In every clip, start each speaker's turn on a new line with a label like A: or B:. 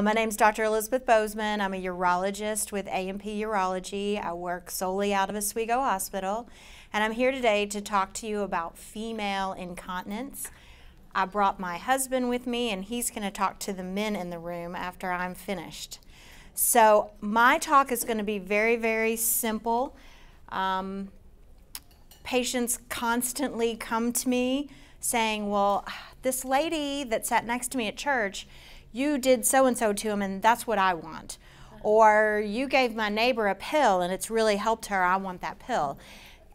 A: My name's Dr. Elizabeth Bozeman. I'm a urologist with A&P Urology. I work solely out of Oswego Hospital, and I'm here today to talk to you about female incontinence. I brought my husband with me, and he's going to talk to the men in the room after I'm finished. So my talk is going to be very, very simple. Patients constantly come to me saying, well, this lady that sat next to me at church, you did so-and-so to him, and that's what I want. Or you gave my neighbor a pill, and it's really helped her. I want that pill.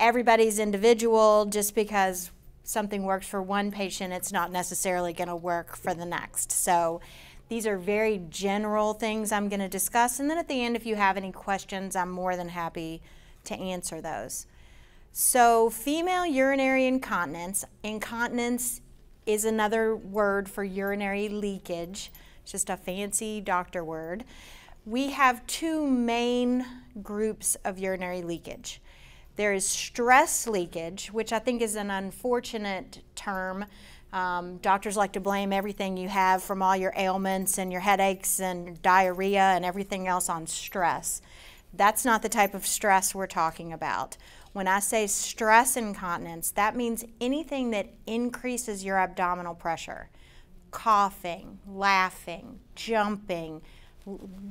A: Everybody's individual. Just because something works for one patient, it's not necessarily going to work for the next. So these are very general things I'm going to discuss. And then at the end, if you have any questions, I'm more than happy to answer those. So female urinary incontinence. Incontinence is another word for urinary leakage. It's just a fancy doctor word. We have two main groups of urinary leakage. There is stress leakage, which I think is an unfortunate term. Doctors like to blame everything you have from all your ailments and your headaches and diarrhea and everything else on stress. That's not the type of stress we're talking about. When I say stress incontinence, that means anything that increases your abdominal pressure. Coughing, laughing, jumping,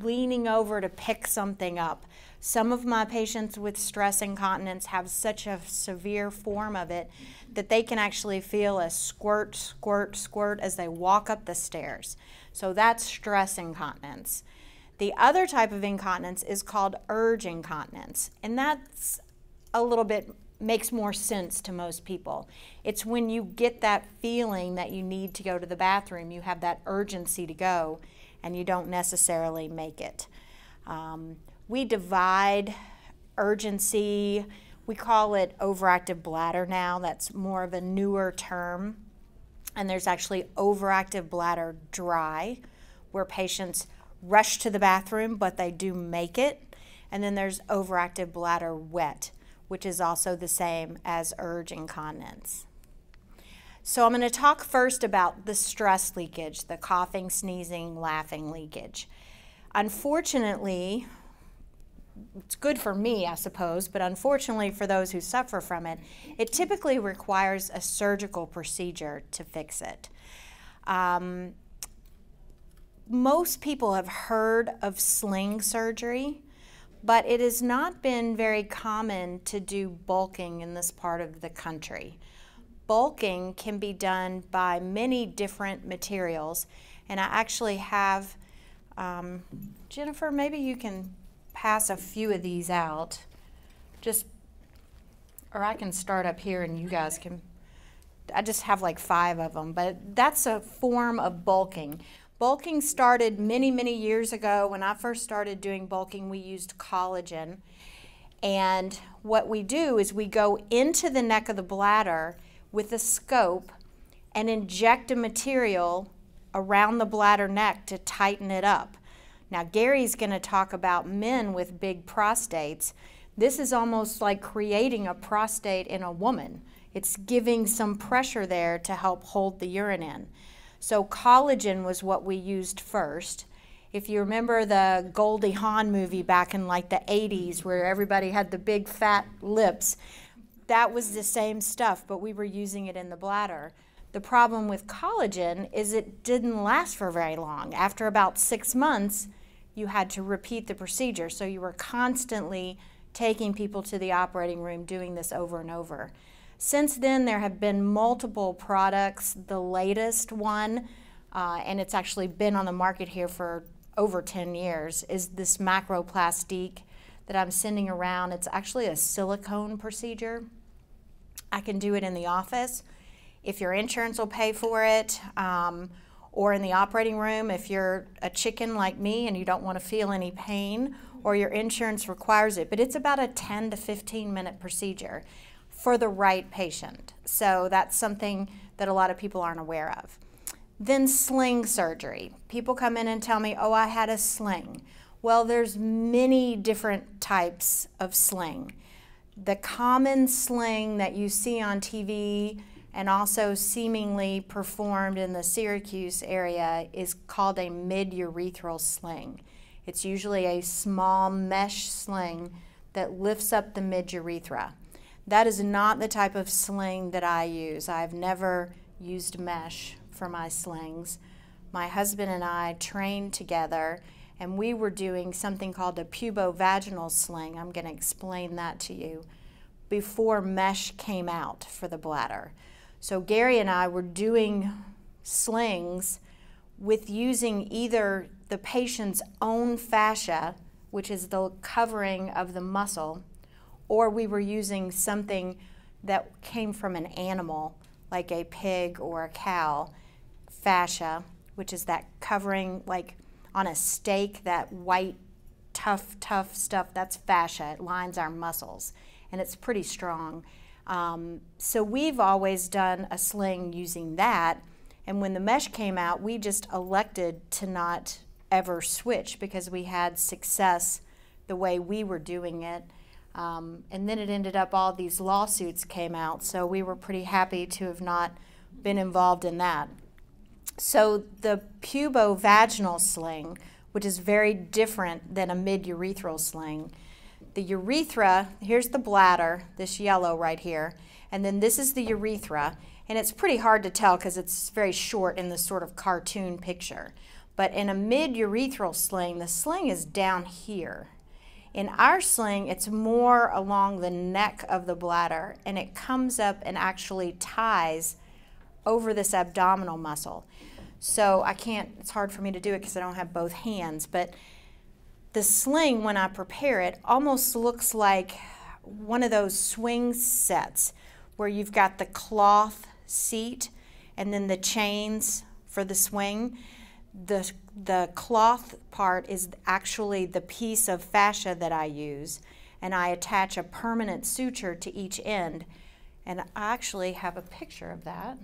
A: leaning over to pick something up. Some of my patients with stress incontinence have such a severe form of it that they can actually feel a squirt, squirt, squirt as they walk up the stairs. So that's stress incontinence. The other type of incontinence is called urge incontinence, and that's a little bit makes more sense to most people. It's when you get that feeling that you need to go to the bathroom, you have that urgency to go, and you don't necessarily make it. We divide urgency, we call it overactive bladder now. That's more of a newer term. And there's actually overactive bladder dry, where patients rush to the bathroom, but they do make it. And then there's overactive bladder wet, which is also the same as urge incontinence. So I'm going to talk first about the stress leakage, the coughing, sneezing, laughing leakage. Unfortunately, it's good for me, I suppose, but unfortunately for those who suffer from it, it typically requires a surgical procedure to fix it. Most people have heard of sling surgery, but it has not been very common to do bulking in this part of the country. Bulking can be done by many different materials, and I actually have, Jennifer, maybe you can pass a few of these out, or I can start up here and you guys can, I just have like 5 of them, but that's a form of bulking. Bulking started many, many years ago. When I first started doing bulking, we used collagen. And what we do is we go into the neck of the bladder with a scope and inject a material around the bladder neck to tighten it up. Now, Gary's going to talk about men with big prostates. This is almost like creating a prostate in a woman. It's giving some pressure there to help hold the urine in. So collagen was what we used first. If you remember the Goldie Hawn movie back in like the 80s where everybody had the big fat lips, that was the same stuff, but we were using it in the bladder. The problem with collagen is it didn't last for very long. After about 6 months, you had to repeat the procedure. So you were constantly taking people to the operating room doing this over and over. Since then, there have been multiple products. The latest one, and it's actually been on the market here for over 10 years, is this macroplastique that I'm sending around. It's actually a silicone procedure. I can do it in the office if your insurance will pay for it, or in the operating room if you're a chicken like me and you don't want to feel any pain, or your insurance requires it. But it's about a 10 to 15 minute procedure for the right patient. So that's something that a lot of people aren't aware of. Then sling surgery. People come in and tell me, oh, I had a sling. Well, there's many different types of sling. The common sling that you see on TV and also seemingly performed in the Syracuse area is called a mid-urethral sling. It's usually a small mesh sling that lifts up the mid-urethra. That is not the type of sling that I use. I've never used mesh for my slings. My husband and I trained together, and we were doing something called a pubovaginal sling. I'm going to explain that to you, before mesh came out for the bladder. So Gary and I were doing slings with using either the patient's own fascia, which is the covering of the muscle, or we were using something that came from an animal, like a pig or a cow, fascia, which is that covering, like on a steak, that white, tough stuff, that's fascia. It lines our muscles, and it's pretty strong. So we've always done a sling using that, and when the mesh came out, we just elected to not ever switch because we had success the way we were doing it. And then it ended up all these lawsuits came out, so we were pretty happy to have not been involved in that. So the pubovaginal sling, which is very different than a mid-urethral sling, the urethra, here's the bladder, this yellow right here, and then this is the urethra, and it's pretty hard to tell because it's very short in this sort of cartoon picture. But in a mid-urethral sling, the sling is down here. In our sling, it's more along the neck of the bladder, and it comes up and actually ties over this abdominal muscle. So I can't, it's hard for me to do it because I don't have both hands, but the sling, when I prepare it, almost looks like one of those swing sets where you've got the cloth seat and then the chains for the swing. The cloth part is actually the piece of fascia that I use, and I attach a permanent suture to each end. And I actually have a picture of that.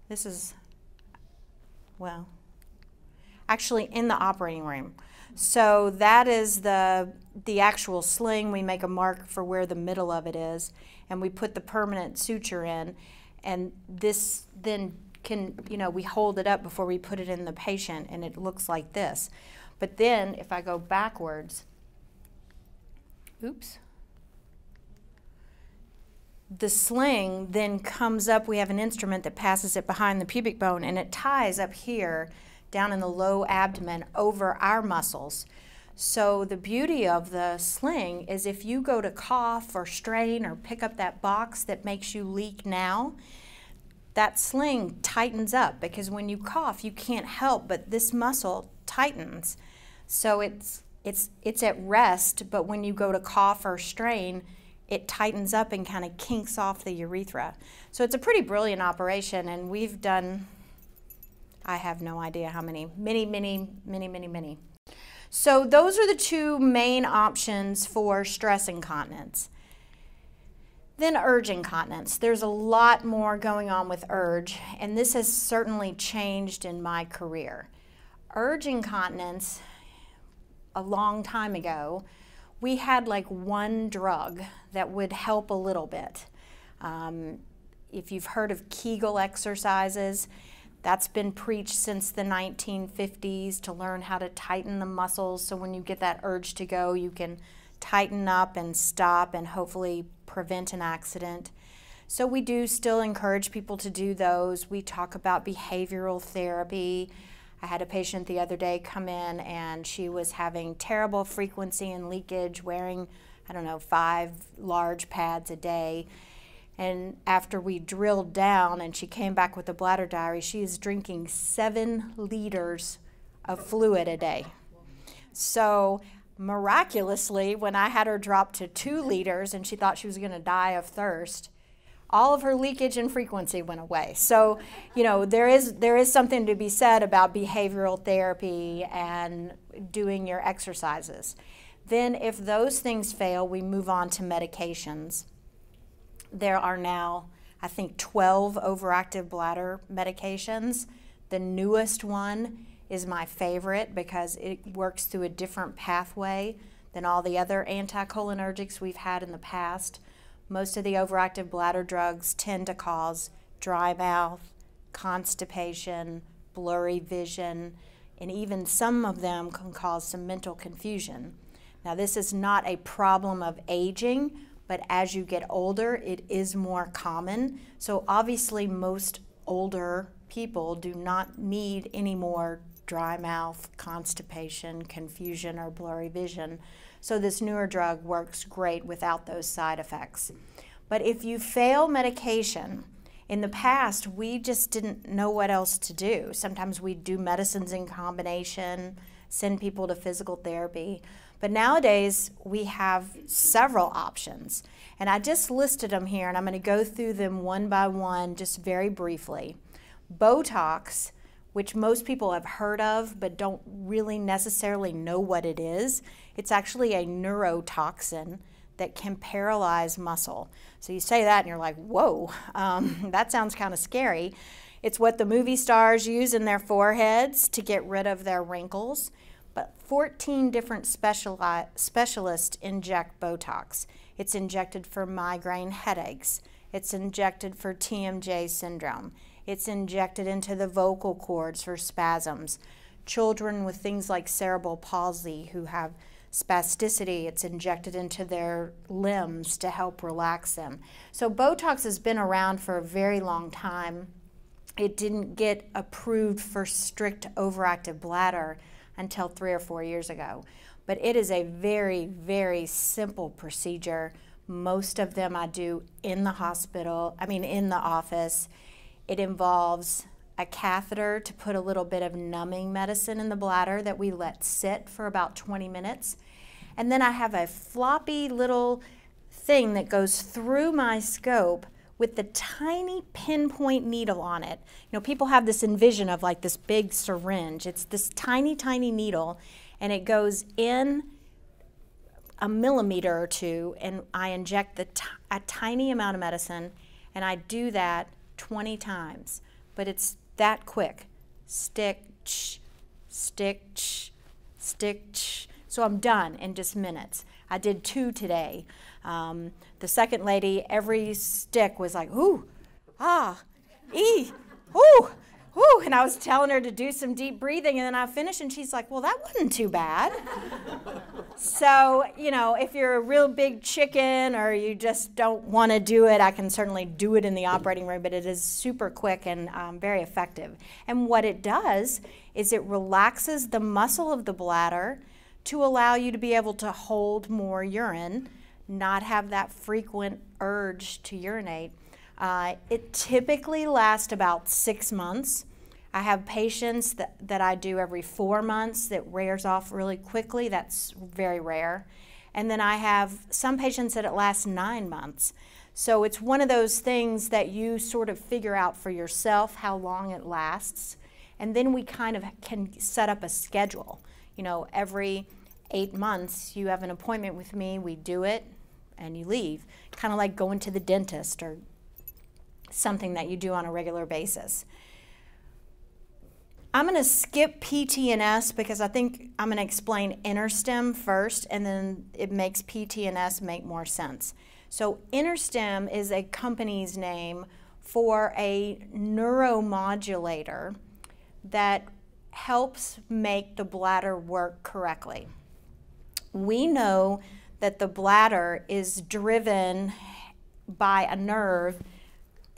A: This is, well, actually in the operating room. So that is the actual sling. We make a mark for where the middle of it is, and we put the permanent suture in, and this then can, you know, we hold it up before we put it in the patient, and it looks like this. But then if I go backwards, oops, the sling then comes up, we have an instrument that passes it behind the pubic bone, and it ties up here down in the low abdomen over our muscles. So the beauty of the sling is if you go to cough or strain or pick up that box that makes you leak now, that sling tightens up, because when you cough you can't help but this muscle tightens. So it's at rest, but when you go to cough or strain, it tightens up and kind of kinks off the urethra. So it's a pretty brilliant operation, and we've done, I have no idea how many. So those are the two main options for stress incontinence. Then urge incontinence. There's a lot more going on with urge, and this has certainly changed in my career. Urge incontinence, a long time ago, we had like one drug that would help a little bit. If you've heard of Kegel exercises, that's been preached since the 1950s to learn how to tighten the muscles, so when you get that urge to go, you can tighten up and stop and hopefully prevent an accident. So we do still encourage people to do those. We talk about behavioral therapy. I had a patient the other day come in, and she was having terrible frequency and leakage, wearing, I don't know, 5 large pads a day. And after we drilled down and she came back with a bladder diary, she is drinking 7 liters of fluid a day. So miraculously, when I had her drop to 2 liters and she thought she was going to die of thirst, all of her leakage and frequency went away. So, you know, there is something to be said about behavioral therapy and doing your exercises. Then if those things fail, we move on to medications. There are now, I think, 12 overactive bladder medications. The newest one is my favorite because it works through a different pathway than all the other anticholinergics we've had in the past. Most of the overactive bladder drugs tend to cause dry mouth, constipation, blurry vision, and even some of them can cause some mental confusion. Now, this is not a problem of aging, but as you get older, it is more common. So obviously most older people do not need any more dry mouth, constipation, confusion, or blurry vision. So this newer drug works great without those side effects. But if you fail medication, in the past, we just didn't know what else to do. Sometimes we'd do medicines in combination, send people to physical therapy. But nowadays, we have several options. And I just listed them here, and I'm going to go through them one by one just very briefly. Botox, which most people have heard of but don't really necessarily know what it is. It's actually a neurotoxin that can paralyze muscle. So you say that and you're like, whoa, that sounds kind of scary. It's what the movie stars use in their foreheads to get rid of their wrinkles. But 14 different specialists inject Botox. It's injected for migraine headaches. It's injected for TMJ syndrome. It's injected into the vocal cords for spasms. Children with things like cerebral palsy who have spasticity, it's injected into their limbs to help relax them. So Botox has been around for a very long time. It didn't get approved for strict overactive bladder until 3 or 4 years ago. But it is a very, very simple procedure. Most of them I do in the in the office. It involves a catheter to put a little bit of numbing medicine in the bladder that we let sit for about 20 minutes. And then I have a floppy little thing that goes through my scope with the tiny pinpoint needle on it. You know, people have this envision of like this big syringe. It's this tiny, tiny needle, and it goes in a millimeter or two, and I inject a tiny amount of medicine, and I do that 20 times. But it's that quick. Stick, stick, stick. So I'm done in just minutes. I did 2 today. The second lady, every stick was like, ooh, ah, ee, ooh, ooh. And I was telling her to do some deep breathing, and then I finished, and she's like, well, that wasn't too bad. So, you know, if you're a real big chicken or you just don't want to do it, I can certainly do it in the operating room, but it is super quick and very effective. And what it does is it relaxes the muscle of the bladder to allow you to be able to hold more urine, not have that frequent urge to urinate. It typically lasts about 6 months. I have patients that I do every 4 months that wears off really quickly. That's very rare. And then I have some patients that it lasts 9 months. So it's one of those things that you sort of figure out for yourself how long it lasts. And then we kind of can set up a schedule. You know, every 8 months you have an appointment with me, we do it, and you leave. Kind of like going to the dentist or something that you do on a regular basis. I'm going to skip PT&S because I think I'm going to explain InterStim first, and then it makes PT&S make more sense. So InterStim is a company's name for a neuromodulator that helps make the bladder work correctly. We know that the bladder is driven by a nerve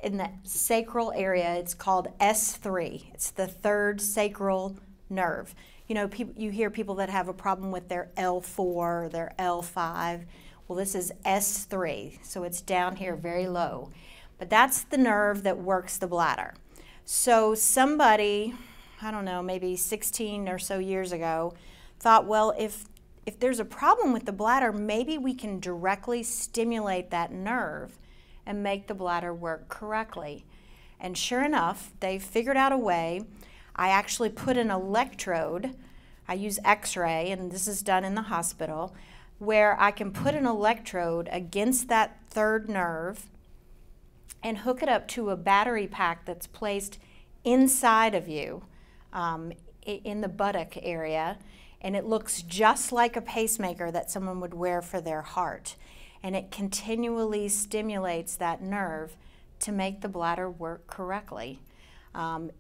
A: in the sacral area. It's called S3. It's the third sacral nerve. You know, you hear people that have a problem with their L4 or their L5. Well, this is S3, so it's down here very low. But that's the nerve that works the bladder. So somebody, I don't know, maybe 16 or so years ago, thought, well, if there's a problem with the bladder, maybe we can directly stimulate that nerve and make the bladder work correctly. And sure enough, they figured out a way. I actually put an electrode, I use X-ray, and this is done in the hospital, where I can put an electrode against that third nerve and hook it up to a battery pack that's placed inside of you in the buttock area, and it looks just like a pacemaker that someone would wear for their heart. and it continually stimulates that nerve to make the bladder work correctly.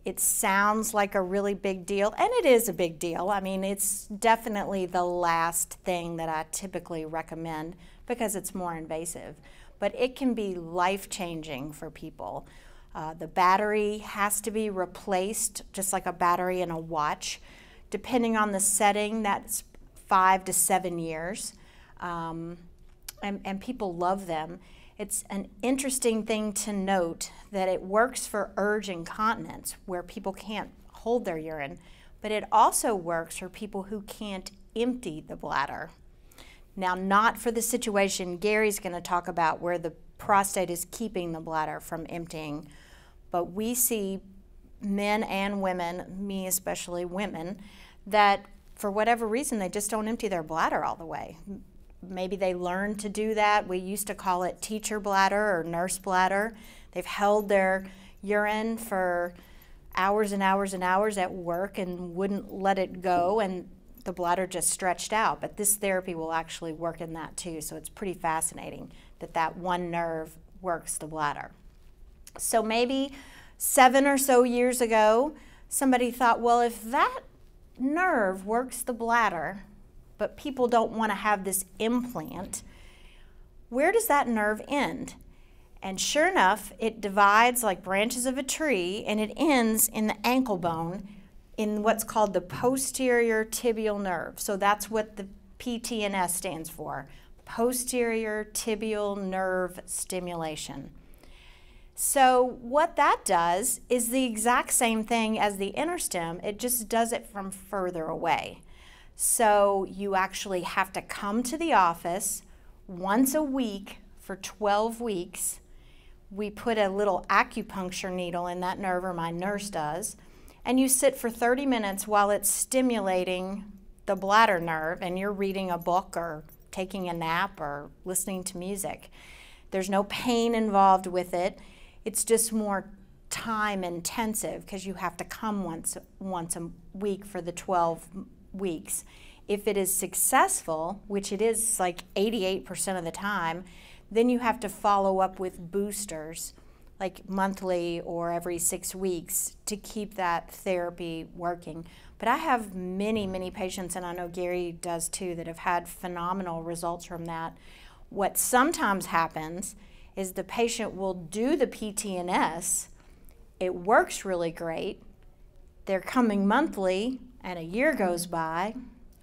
A: It sounds like a really big deal, and it is a big deal. I mean, it's definitely the last thing that I typically recommend because it's more invasive, but it can be life-changing for people. The battery has to be replaced, just like a battery in a watch. Depending on the setting, that's 5 to 7 years, and people love them. It's an interesting thing to note that it works for urge incontinence, where people can't hold their urine, but it also works for people who can't empty the bladder. Now, not for the situation Gary's going to talk about where the prostate is keeping the bladder from emptying, but we see men and women, me especially women, that for whatever reason they just don't empty their bladder all the way. Maybe they learned to do that. We used to call it teacher bladder or nurse bladder. They've held their urine for hours and hours and hours at work and wouldn't let it go, and the bladder just stretched out. But this therapy will actually work in that too, so it's pretty fascinating that that one nerve works the bladder. So maybe 7 or so years ago, somebody thought, well, if that nerve works the bladder, but people don't want to have this implant, where does that nerve end? And sure enough, it divides like branches of a tree, and it ends in the ankle bone in what's called the posterior tibial nerve. So that's what the PTNS stands for, posterior tibial nerve stimulation. So what that does is the exact same thing as the interstim, it just does it from further away. So you actually have to come to the office once a week for 12 weeks. We put a little acupuncture needle in that nerve, or my nurse does, and you sit for 30 minutes while it's stimulating the bladder nerve, and you're reading a book or taking a nap or listening to music. There's no pain involved with it. It's just more time intensive because you have to come once a week for the 12 weeks. If it is successful, which it is like 88% of the time, then you have to follow up with boosters like monthly or every 6 weeks to keep that therapy working. But I have many, many patients, and I know Gary does too, that have had phenomenal results from that. What sometimes happens is the patient will do the PTNS, it works really great, they're coming monthly, and a year goes by,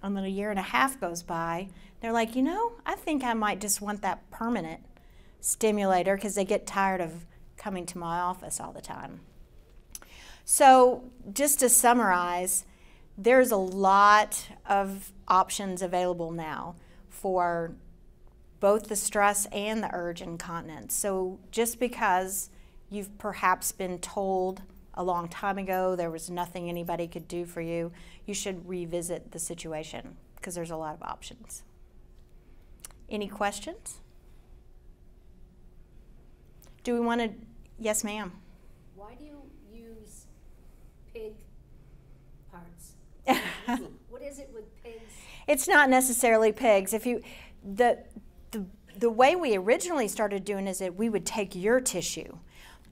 A: and then a year and a half goes by, they're like, you know, I think I might just want that permanent stimulator because they get tired of coming to my office all the time. So just to summarize, there's a lot of options available now for both the stress and the urge incontinence. So just because you've perhaps been told a long time ago there was nothing anybody could do for you, you should revisit the situation because there's a lot of options. Any questions? Do we want to? Yes, ma'am.
B: Why do you use pig parts? What is it with pigs?
A: It's not necessarily pigs. If you, the way we originally started doing is that we would take your tissue,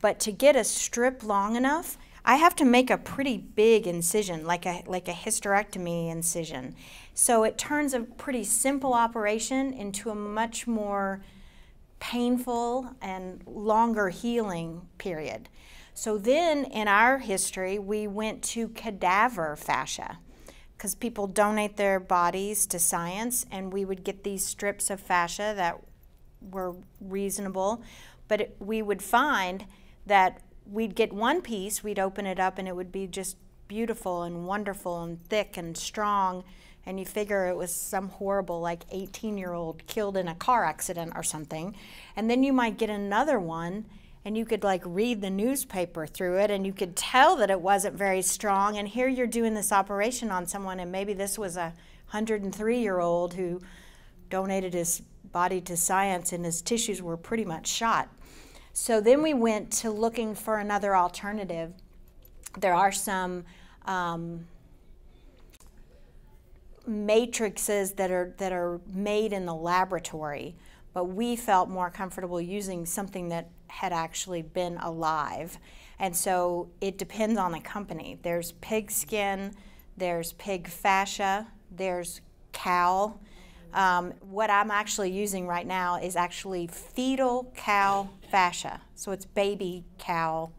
A: but to get a strip long enough, I have to make a pretty big incision, like a hysterectomy incision. So it turns a pretty simple operation into a much more painful and longer healing period. So then in our history, we went to cadaver fascia because people donate their bodies to science, and we would get these strips of fascia that were reasonable, but we would find that we'd get one piece, we'd open it up, and it would be just beautiful and wonderful and thick and strong, and you figure it was some horrible like 18-year-old killed in a car accident or something. And then you might get another one, and you could like read the newspaper through it, and you could tell that it wasn't very strong, and here you're doing this operation on someone, and maybe this was a 103-year-old who donated his body to science and his tissues were pretty much shot. So then we went to looking for another alternative. There are some matrices that are made in the laboratory, but we felt more comfortable using something that had actually been alive. And so it depends on the company. There's pig skin, there's pig fascia, there's cow. What I'm actually using right now is actually fetal cow fascia. So it's baby cow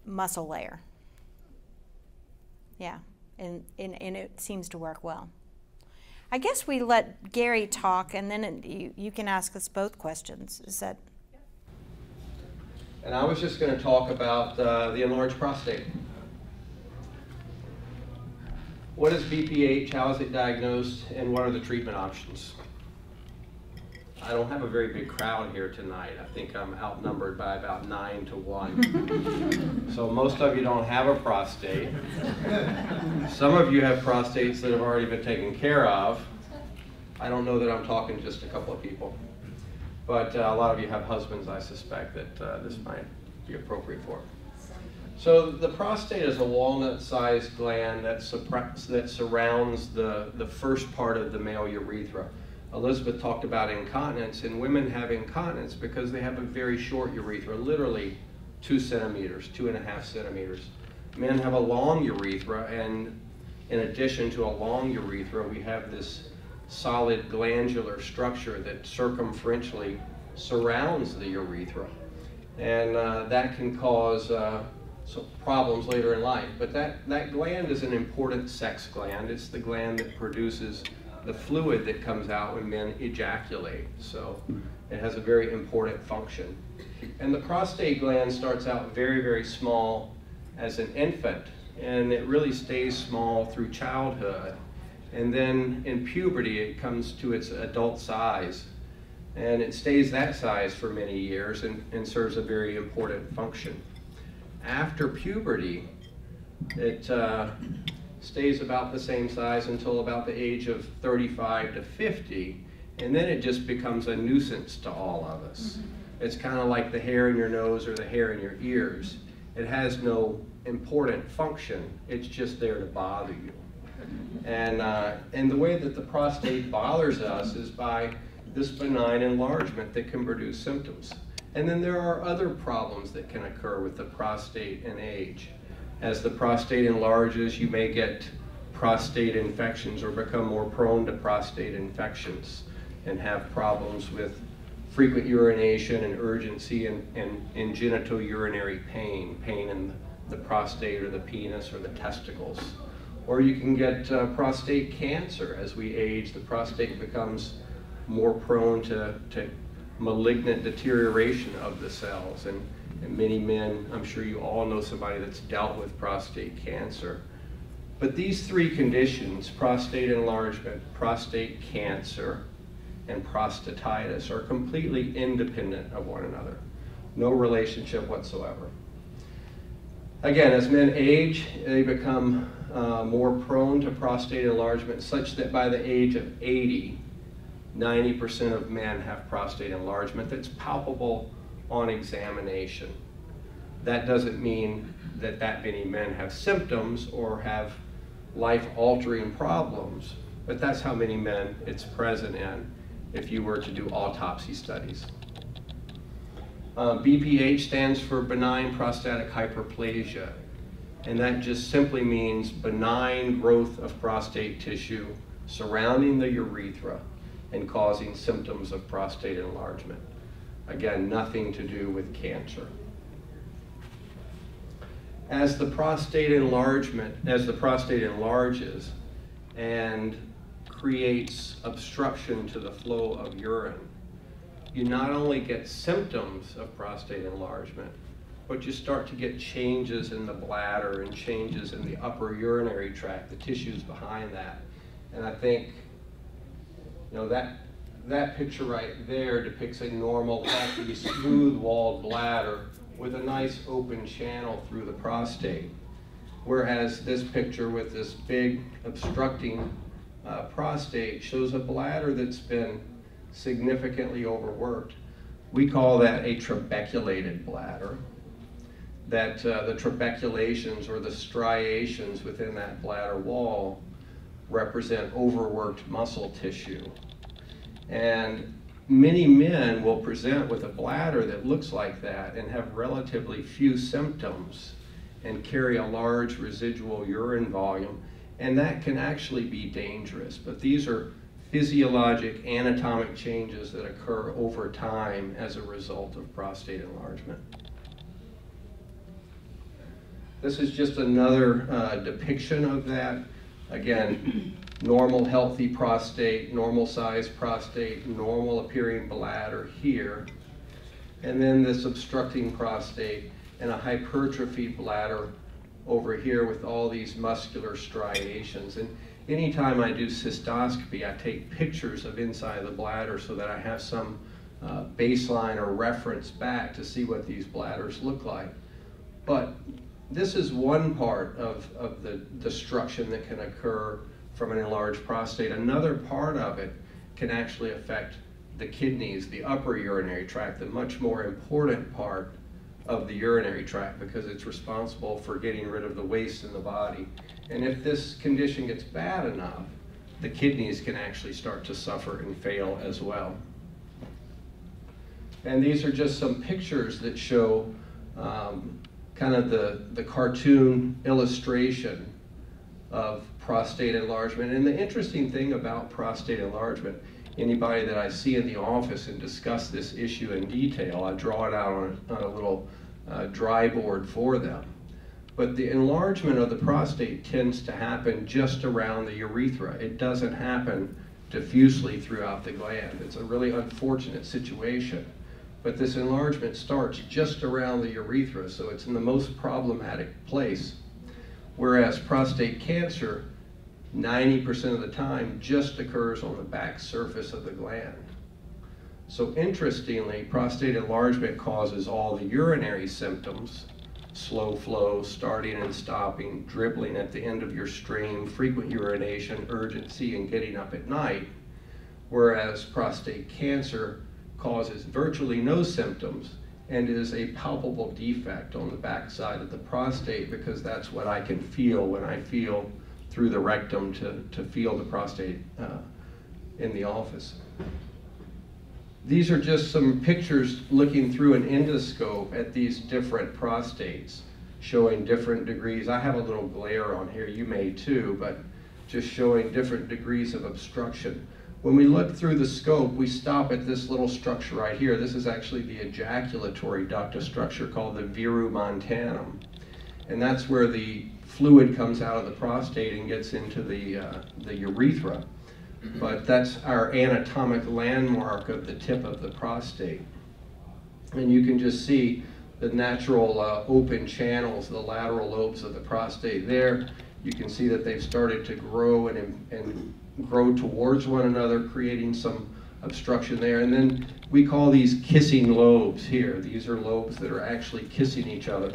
A: muscle layer. Yeah, and it seems to work well. I guess we let Gary talk, and then you can ask us both questions. Is that?
C: And I was just going to talk about the enlarged prostate. What is BPH, how is it diagnosed, and what are the treatment options? I don't have a very big crowd here tonight. I think I'm outnumbered by about 9 to 1. So most of you don't have a prostate. Some of you have prostates that have already been taken care of. I don't know that I'm talking to just a couple of people. But a lot of you have husbands, I suspect, that this might be appropriate for. So the prostate is a walnut-sized gland that surrounds the first part of the male urethra. Elizabeth talked about incontinence, and women have incontinence because they have a very short urethra, literally 2 centimeters, 2.5 centimeters. Men have a long urethra, and in addition to a long urethra, we have this solid glandular structure that circumferentially surrounds the urethra. And that can cause problems later in life. But that gland is an important sex gland. It's the gland that produces the fluid that comes out when men ejaculate. So it has a very important function. And the prostate gland starts out very, very small as an infant, and it really stays small through childhood. And then in puberty, it comes to its adult size. And it stays that size for many years and serves a very important function. After puberty, it stays about the same size until about the age of 35 to 50, and then it just becomes a nuisance to all of us. It's kind of like the hair in your nose or the hair in your ears. It has no important function. It's just there to bother you. And the way that the prostate bothers us is by this benign enlargement that can produce symptoms. And then there are other problems that can occur with the prostate in age. As the prostate enlarges, you may get prostate infections or become more prone to prostate infections and have problems with frequent urination and urgency and genitourinary pain in the prostate or the penis or the testicles. Or you can get prostate cancer. As we age, the prostate becomes more prone to malignant deterioration of the cells. And many men, I'm sure you all know somebody that's dealt with prostate cancer. But these 3 conditions, prostate enlargement, prostate cancer, and prostatitis, are completely independent of one another. No relationship whatsoever. Again, as men age, they become more prone to prostate enlargement, such that by the age of 80, 90% of men have prostate enlargement that's palpable on examination. That doesn't mean that many men have symptoms or have life-altering problems, but that's how many men it's present in if you were to do autopsy studies. BPH stands for benign prostatic hyperplasia, and that just simply means benign growth of prostate tissue surrounding the urethra and causing symptoms of prostate enlargement. Again, nothing to do with cancer. As the prostate enlarges and creates obstruction to the flow of urine, you not only get symptoms of prostate enlargement, but you start to get changes in the bladder and changes in the upper urinary tract, the tissues behind that. And I think, you know, that picture right there depicts a normal, healthy, smooth-walled bladder with a nice open channel through the prostate. Whereas this picture with this big obstructing prostate shows a bladder that's been significantly overworked. We call that a trabeculated bladder. That the trabeculations or the striations within that bladder wall represent overworked muscle tissue. And many men will present with a bladder that looks like that and have relatively few symptoms and carry a large residual urine volume, and that can actually be dangerous. But these are physiologic anatomic changes that occur over time as a result of prostate enlargement. This is just another depiction of that. Again, normal healthy prostate, normal sized prostate, normal appearing bladder here, and then this obstructing prostate and a hypertrophied bladder over here with all these muscular striations. And anytime I do cystoscopy, I take pictures of inside the bladder so that I have some baseline or reference back to see what these bladders look like. But this is one part of the destruction that can occur from an enlarged prostate. Another part of it can actually affect the kidneys, the upper urinary tract, the much more important part of the urinary tract, because it's responsible for getting rid of the waste in the body. And if this condition gets bad enough, the kidneys can actually start to suffer and fail as well. And these are just some pictures that show kind of the cartoon illustration of prostate enlargement. And the interesting thing about prostate enlargement, anybody that I see in the office and discuss this issue in detail, I draw it out on a little dry board for them. But the enlargement of the prostate tends to happen just around the urethra. It doesn't happen diffusely throughout the gland. It's a really unfortunate situation. But this enlargement starts just around the urethra, so it's in the most problematic place. Whereas prostate cancer, 90% of the time, just occurs on the back surface of the gland. So interestingly, prostate enlargement causes all the urinary symptoms: slow flow, starting and stopping, dribbling at the end of your stream, frequent urination, urgency, and getting up at night. Whereas prostate cancer causes virtually no symptoms and is a palpable defect on the back side of the prostate, because that's what I can feel when I feel through the rectum to feel the prostate in the office. These are just some pictures looking through an endoscope at these different prostates, showing different degrees. I have a little glare on here, you may too, but just showing different degrees of obstruction. When we look through the scope, we stop at this little structure right here. This is actually the ejaculatory duct, a structure called the verumontanum. And that's where the fluid comes out of the prostate and gets into the urethra. But that's our anatomic landmark of the tip of the prostate. And you can just see the natural open channels, the lateral lobes of the prostate there. You can see that they've started to grow and grow towards one another, creating some obstruction there. And then we call these kissing lobes here. These are lobes that are actually kissing each other,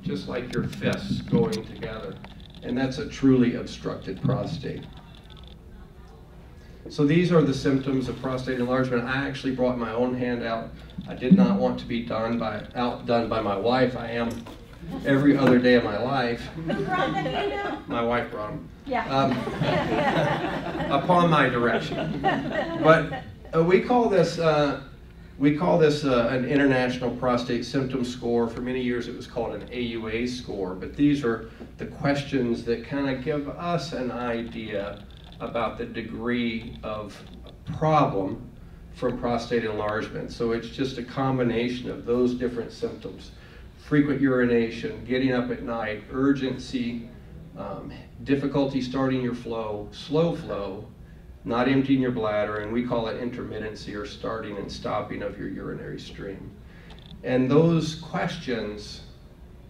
C: just like your fists going together. And that's a truly obstructed prostate. So these are the symptoms of prostate enlargement. I actually brought my own handout. I did not want to be outdone by my wife. I am every other day of my life.
B: Who brought the handout?
C: My wife brought them.
B: Yeah.
C: Upon my direction. But we call this an International Prostate Symptom Score. For many years it was called an AUA score, but these are the questions that kind of give us an idea about the degree of problem from prostate enlargement. So it's just a combination of those different symptoms: frequent urination, getting up at night, urgency, difficulty starting your flow, slow flow, not emptying your bladder, and we call it intermittency, or starting and stopping of your urinary stream. And those questions,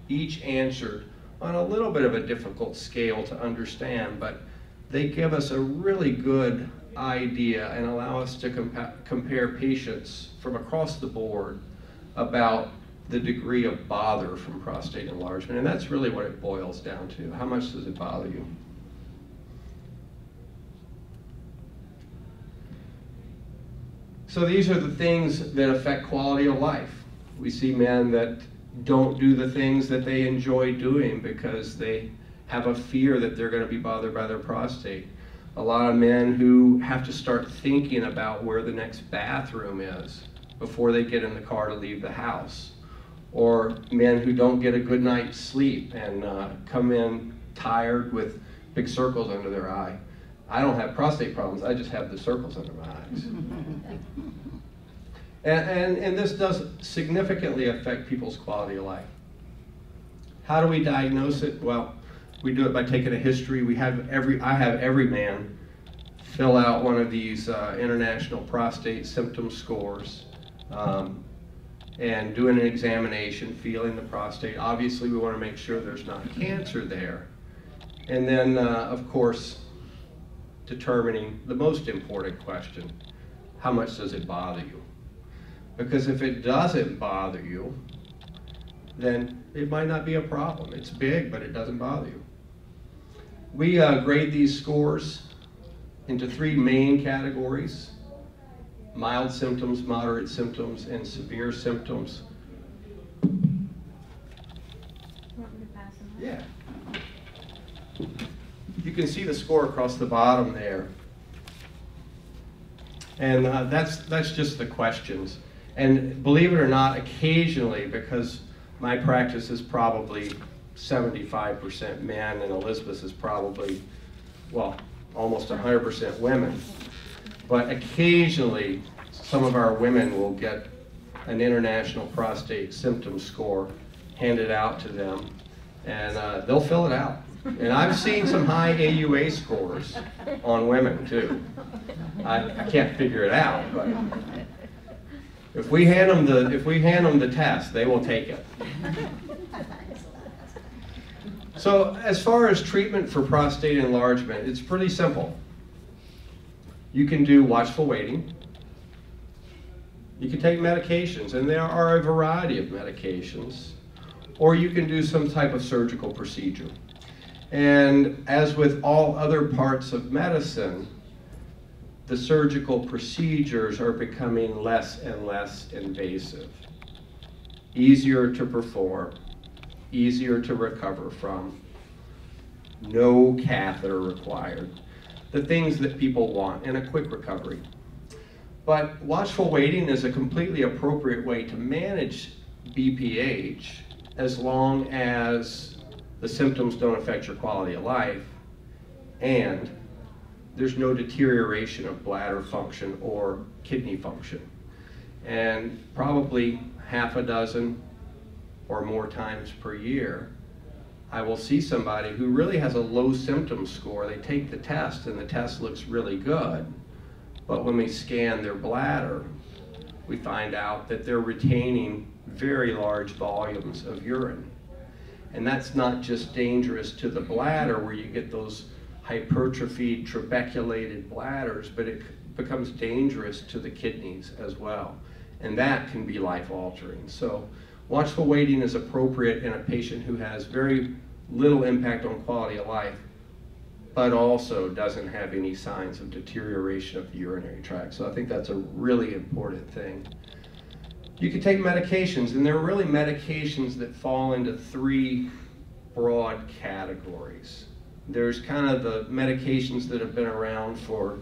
C: each answered on a little bit of a difficult scale to understand, but they give us a really good idea and allow us to compare patients from across the board about the degree of bother from prostate enlargement. And that's really what it boils down to. How much does it bother you? So these are the things that affect quality of life. We see men that don't do the things that they enjoy doing because they have a fear that they're going to be bothered by their prostate. A lot of men who have to start thinking about where the next bathroom is before they get in the car to leave the house. Or men who don't get a good night's sleep and come in tired with big circles under their eye. I don't have prostate problems, I just have the circles under my eyes. And this does significantly affect people's quality of life. How do we diagnose it? Well, we do it by taking a history. I have every man fill out one of these international prostate symptom scores and doing an examination, feeling the prostate. Obviously, we want to make sure there's not cancer there. And then, of course, determining the most important question, how much does it bother you? Because if it doesn't bother you, then it might not be a problem. It's big, but it doesn't bother you. We grade these scores into 3 main categories: mild symptoms, moderate symptoms, and severe symptoms. Yeah. You can see the score across the bottom there. And that's just the questions. And believe it or not, occasionally, because my practice is probably 75% men and Elizabeth's is probably, well, almost 100% women. But occasionally, some of our women will get an international prostate symptom score handed out to them, and they'll fill it out. And I've seen some high AUA scores on women too. I can't figure it out, but if we hand them the test, they will take it. So as far as treatment for prostate enlargement, it's pretty simple. You can do watchful waiting. You can take medications, and there are a variety of medications. Or you can do some type of surgical procedure. And as with all other parts of medicine, the surgical procedures are becoming less and less invasive. Easier to perform, easier to recover from, no catheter required. The things that people want in a quick recovery. But watchful waiting is a completely appropriate way to manage BPH as long as the symptoms don't affect your quality of life and there's no deterioration of bladder function or kidney function. And probably half a dozen or more times per year, I will see somebody who really has a low symptom score. They take the test and the test looks really good, but when we scan their bladder, we find out that they're retaining very large volumes of urine. And that's not just dangerous to the bladder where you get those hypertrophied, trabeculated bladders, but it becomes dangerous to the kidneys as well. And that can be life-altering. So watchful waiting is appropriate in a patient who has very little impact on quality of life, but also doesn't have any signs of deterioration of the urinary tract. So I think that's a really important thing. You can take medications, and there are really medications that fall into 3 broad categories. There's kind of the medications that have been around for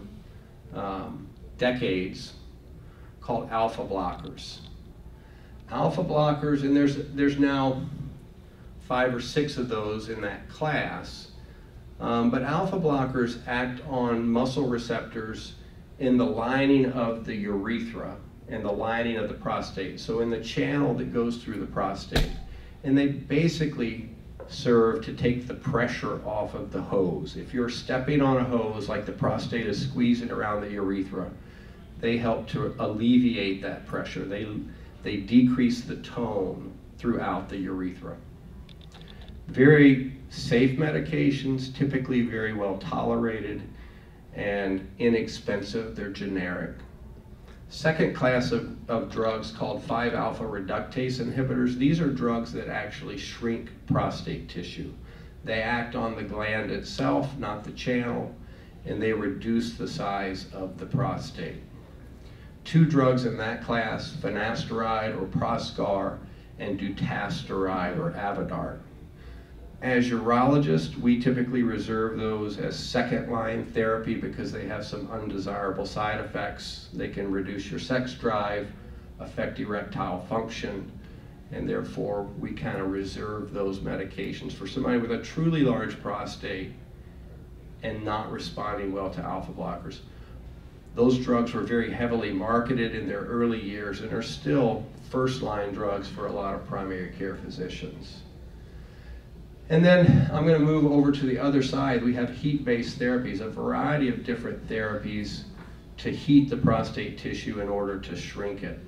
C: decades called alpha blockers. Alpha blockers, and there's now 5 or 6 of those in that class. But alpha blockers act on muscle receptors in the lining of the urethra and the lining of the prostate, so in the channel that goes through the prostate. And they basically serve to take the pressure off of the hose. If you're stepping on a hose like the prostate is squeezing around the urethra, they help to alleviate that pressure. They decrease the tone throughout the urethra. Very safe medications, typically very well tolerated and inexpensive. They're generic. Second class of drugs called 5-alpha reductase inhibitors. These are drugs that actually shrink prostate tissue. They act on the gland itself, not the channel, and they reduce the size of the prostate. 2 drugs in that class, finasteride or Proscar and dutasteride or Avodart. As urologists, we typically reserve those as second-line therapy because they have some undesirable side effects. They can reduce your sex drive, affect erectile function, and therefore we kind of reserve those medications for somebody with a truly large prostate and not responding well to alpha blockers. Those drugs were very heavily marketed in their early years and are still first-line drugs for a lot of primary care physicians. And then I'm going to move over to the other side. We have heat-based therapies, a variety of different therapies to heat the prostate tissue in order to shrink it.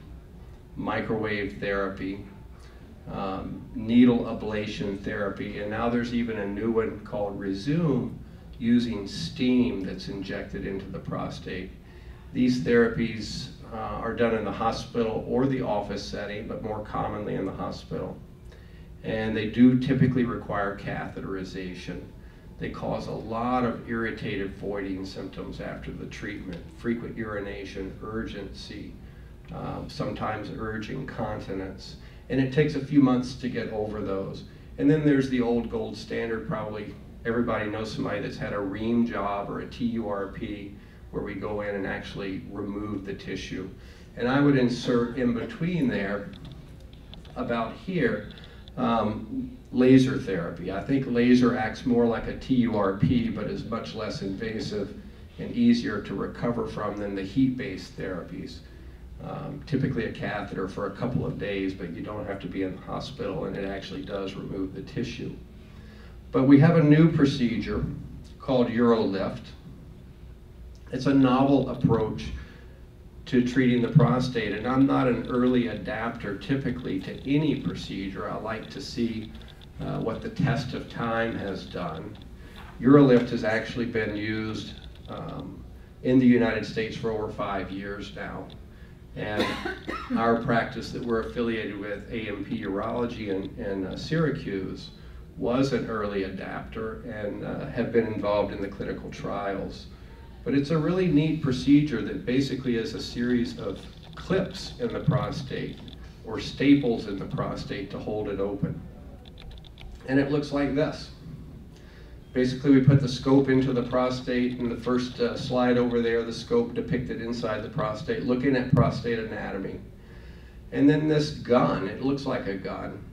C: Microwave therapy, needle ablation therapy, and now there's even a new one called Resume, using steam that's injected into the prostate. These therapies are done in the hospital or the office setting, but more commonly in the hospital. And they do typically require catheterization. They cause a lot of irritative voiding symptoms after the treatment, frequent urination, urgency, sometimes urge incontinence. And it takes a few months to get over those. And then there's the old gold standard, probably everybody knows somebody that's had a ream job or a TURP, where we go in and actually remove the tissue. And I would insert in between there, about here, laser therapy. I think laser acts more like a TURP, but is much less invasive and easier to recover from than the heat-based therapies. Typically a catheter for a couple of days, but you don't have to be in the hospital, and it actually does remove the tissue. But we have a new procedure called UroLift. It's a novel approach to treating the prostate, and I'm not an early adapter typically to any procedure. I like to see what the test of time has done. UroLift has actually been used in the United States for over 5 years now. And our practice that we're affiliated with, AMP Urology in Syracuse, was an early adapter and have been involved in the clinical trials. But it's a really neat procedure that basically is a series of clips in the prostate or staples in the prostate to hold it open. And it looks like this. Basically, we put the scope into the prostate. In the first slide over there, the scope depicted inside the prostate, looking at prostate anatomy. And then this gun, it looks like a gun,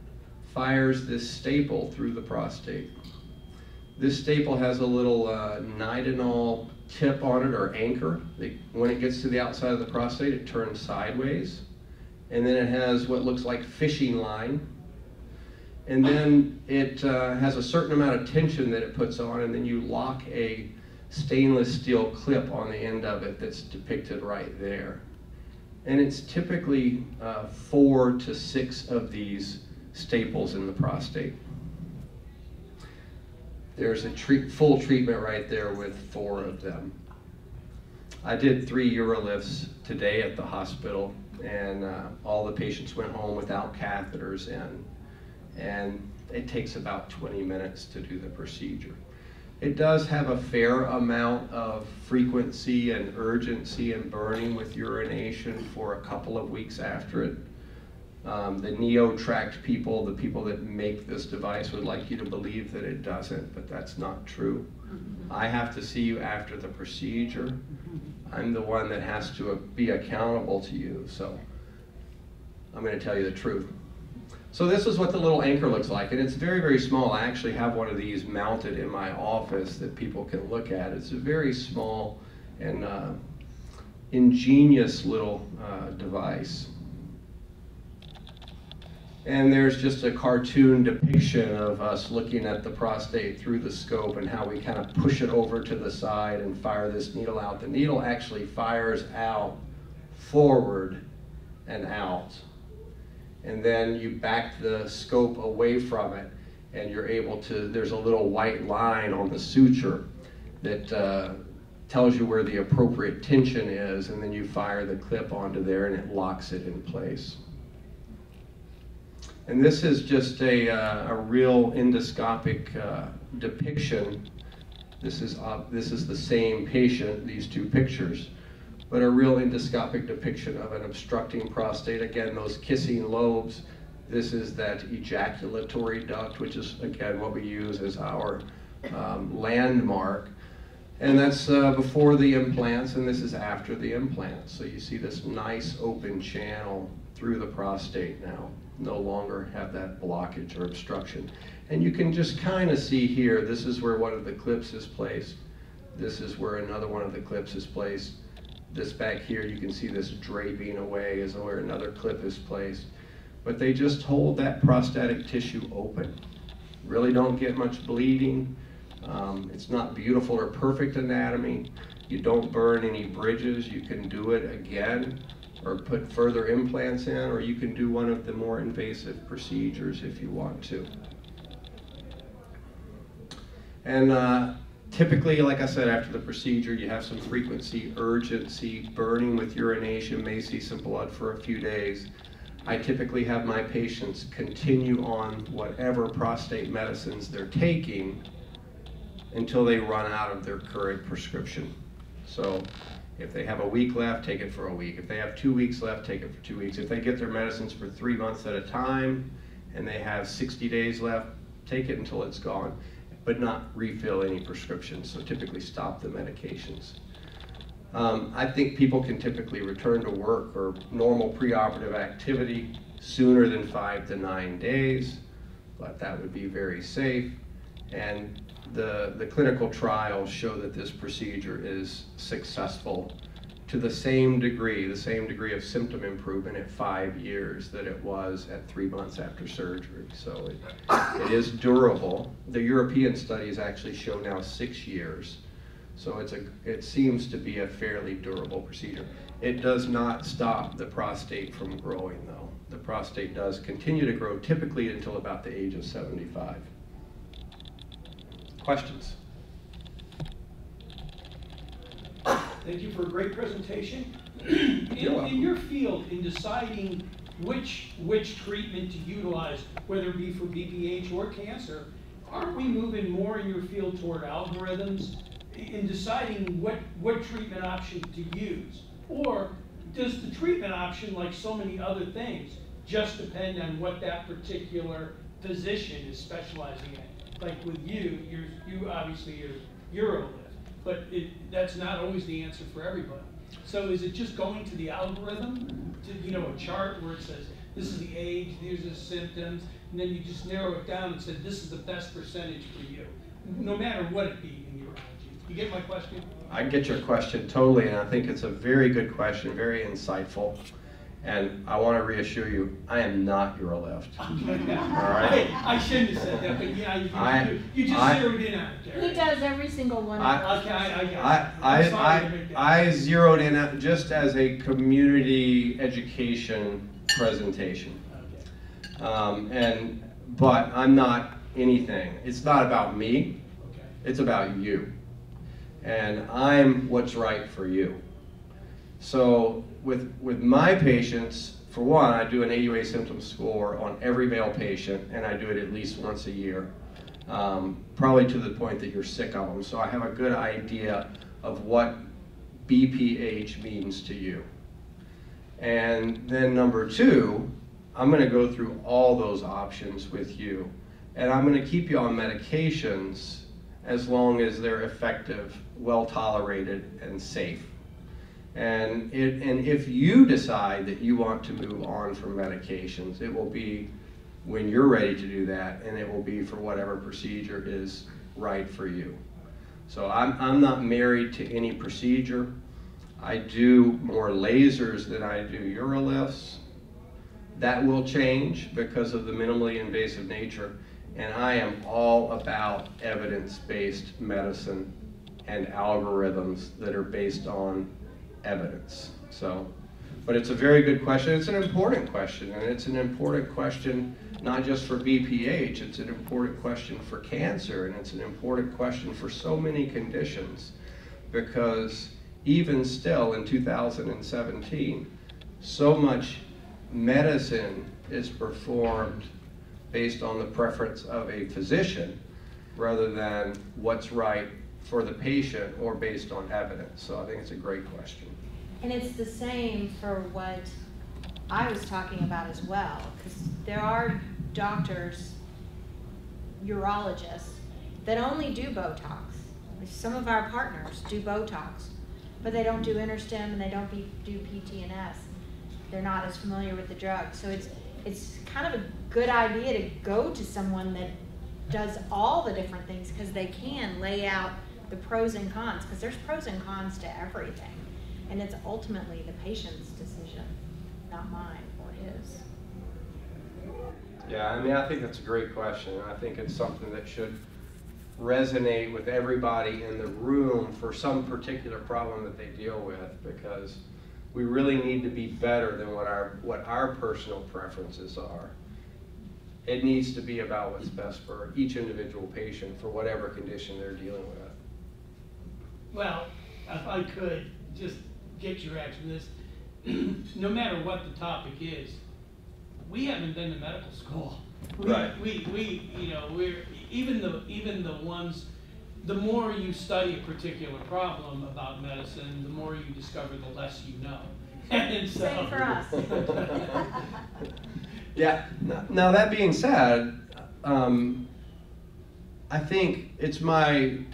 C: fires this staple through the prostate. This staple has a little nitinol tip on it, or anchor. When it gets to the outside of the prostate, it turns sideways. And then it has what looks like fishing line. And then it has a certain amount of tension that it puts on, and then you lock a stainless steel clip on the end of it that's depicted right there. And it's typically 4 to 6 of these staples in the prostate. There's a full treatment right there with 4 of them. I did 3 UroLifts today at the hospital, and all the patients went home without catheters in. And it takes about 20 minutes to do the procedure. It does have a fair amount of frequency and urgency and burning with urination for a couple of weeks after it. The neo-tract people, the people that make this device, would like you to believe that it doesn't, but that's not true. I have to see you after the procedure. I'm the one that has to be accountable to you, so I'm going to tell you the truth. So this is what the little anchor looks like, and it's very, very small. I actually have one of these mounted in my office that people can look at. It's a very small and ingenious little device. And there's just a cartoon depiction of us looking at the prostate through the scope and how we kind of push it over to the side and fire this needle out. The needle actually fires out, forward, and out. And then you back the scope away from it, and you're able to, there's a little white line on the suture that tells you where the appropriate tension is, and then you fire the clip onto there and it locks it in place. And this is just a real endoscopic depiction. This is the same patient, these 2 pictures, but a real endoscopic depiction of an obstructing prostate. Again, those kissing lobes. This is that ejaculatory duct, which is, again, what we use as our landmark. And that's before the implants, and this is after the implants. So you see this nice open channel through the prostate now. No longer have that blockage or obstruction. And you can just kind of see here, this is where one of the clips is placed. This is where another one of the clips is placed. This back here, you can see this draping away is where another clip is placed. But they just hold that prostatic tissue open. Really don't get much bleeding. It's not beautiful or perfect anatomy. You don't burn any bridges. You can do it again or put further implants in, or you can do one of the more invasive procedures if you want to. And typically, like I said, after the procedure, you have some frequency, urgency, burning with urination, may see some blood for a few days. I typically have my patients continue on whatever prostate medicines they're taking until they run out of their current prescription. So if they have a week left, take it for a week. If they have 2 weeks left, take it for 2 weeks. If they get their medicines for 3 months at a time and they have 60 days left, take it until it's gone, but not refill any prescriptions. So typically stop the medications. I think people can typically return to work or normal preoperative activity sooner than 5 to 9 days, but that would be very safe. And the clinical trials show that this procedure is successful to the same degree of symptom improvement at 5 years that it was at 3 months after surgery. So it is durable. The European studies actually show now 6 years. So it seems to be a fairly durable procedure. It does not stop the prostate from growing though. The prostate does continue to grow typically until about the age of 75. Questions?
D: Thank you for a great presentation. In your field, in deciding which treatment to utilize, whether it be for BPH or cancer, aren't we moving more in your field toward algorithms in deciding what treatment option to use? Or does the treatment option, like so many other things, just depend on what that particular physician is specializing in? Like with you obviously you're UroLift, but that's not always the answer for everybody. So is it just going to the algorithm, to a chart where it says this is the age, these are the symptoms, and then you just narrow it down and say this is the best percentage for you, no matter what it be in urology? You get my question?
C: I get your question totally, and I think it's a very good question, very insightful. And I want to reassure you, I am not UroLift. All right?
D: I shouldn't have said that, but yeah, you just zeroed in on it, Gary.
A: He does every single one.
C: I zeroed in just as a community education presentation. But I'm not anything. It's not about me. It's about you. And I'm what's right for you. So with my patients, for one, I do an AUA symptom score on every male patient, and I do it at least once a year, probably to the point that you're sick of them. So I have a good idea of what BPH means to you. And then number two, I'm going to go through all those options with you, and I'm going to keep you on medications as long as they're effective, well tolerated, and safe. And if you decide that you want to move on from medications, it will be when you're ready to do that, and it will be for whatever procedure is right for you. So I'm not married to any procedure. I do more lasers than I do UroLifts. That will change because of the minimally invasive nature, and I am all about evidence-based medicine and algorithms that are based on evidence. But it's a very good question. It's an important question, and it's an important question not just for BPH, it's an important question for cancer, and it's an important question for so many conditions, because even still in 2017, so much medicine is performed based on the preference of a physician rather than what's right for the patient or based on evidence. So I think it's a great question.
A: And it's the same for what I was talking about as well, because there are doctors, urologists, that only do Botox. Some of our partners do Botox, but they don't do InterStim and they don't do PT&S. They're not as familiar with the drug. So it's kind of a good idea to go to someone that does all the different things, because they can lay out the pros and cons, because there's pros and cons to everything. And it's ultimately the patient's decision, not mine or his.
C: Yeah, I mean, I think that's a great question. I think it's something that should resonate with everybody in the room for some particular problem that they deal with, because we really need to be better than what our personal preferences are. It needs to be about what's best for each individual patient for whatever condition they're dealing with.
D: Well, if I could just get your reaction to this, no matter what the topic is, we haven't been to medical school.
C: Right.
D: We you know, we're even the ones. The more you study a particular problem about medicine, the more you discover, the less you know. And so,
A: Same for us.
C: Yeah. Now that being said, I think it's my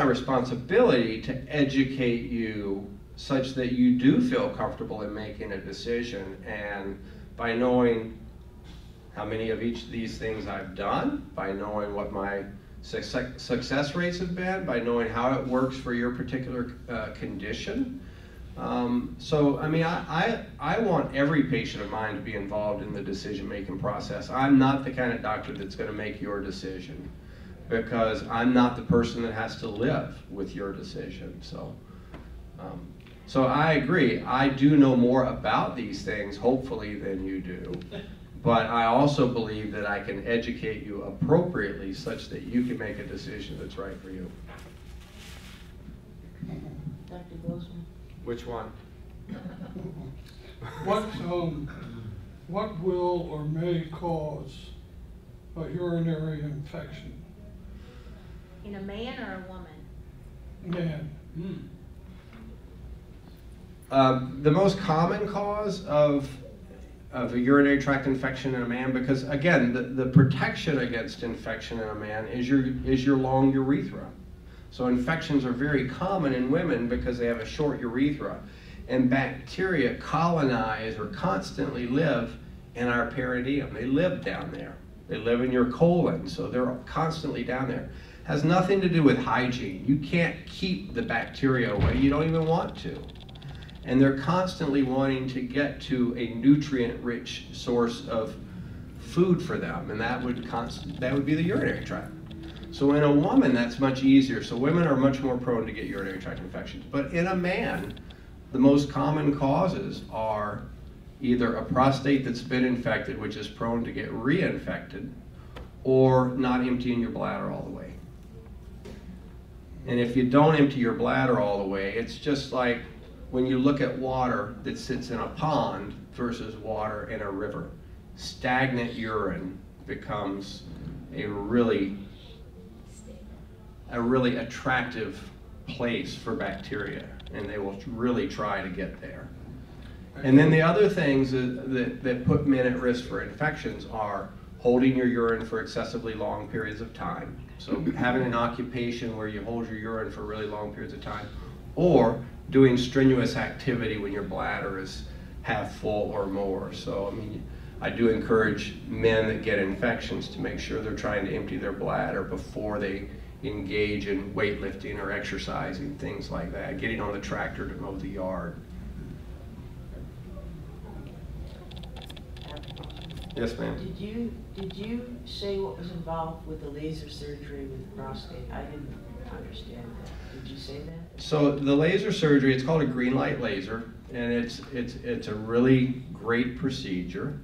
C: responsibility to educate you such that you do feel comfortable in making a decision, and by knowing how many of each of these things I've done, by knowing what my success rates have been, by knowing how it works for your particular condition. So, I mean, I want every patient of mine to be involved in the decision-making process. I'm not the kind of doctor that's going to make your decision, because I'm not the person that has to live with your decision. So, so I agree. I do know more about these things, hopefully, than you do. But I also believe that I can educate you appropriately such that you can make a decision that's right for you.
E: Dr. Bozeman?
C: Which one?
F: What will or may cause a urinary infection?
A: In a man or a woman?
F: Man.
C: The most common cause of a urinary tract infection in a man, because again, the protection against infection in a man is your long urethra. So infections are very common in women because they have a short urethra, and bacteria colonize or constantly live in our perineum. They live down there. They live in your colon, so they're constantly down there. Has nothing to do with hygiene. You can't keep the bacteria away. You don't even want to. And they're constantly wanting to get to a nutrient-rich source of food for them, and that would be the urinary tract. So in a woman, that's much easier. So women are much more prone to get urinary tract infections. But in a man, the most common causes are either a prostate that's been infected, which is prone to get reinfected, or not emptying your bladder all the way. And if you don't empty your bladder all the way, it's just like when you look at water that sits in a pond versus water in a river. Stagnant urine becomes a really attractive place for bacteria, and they will really try to get there. And then the other things that put men at risk for infections are holding your urine for excessively long periods of time. So having an occupation where you hold your urine for really long periods of time, or doing strenuous activity when your bladder is half full or more. So, I mean, I do encourage men that get infections to make sure they're trying to empty their bladder before they engage in weightlifting or exercising, things like that, getting on the tractor to mow the yard. Yes, ma'am.
E: Did you say what was involved with the laser surgery with the prostate? I didn't understand that. Did you say that?
C: So the laser surgery, it's called a green light laser, and it's a really great procedure,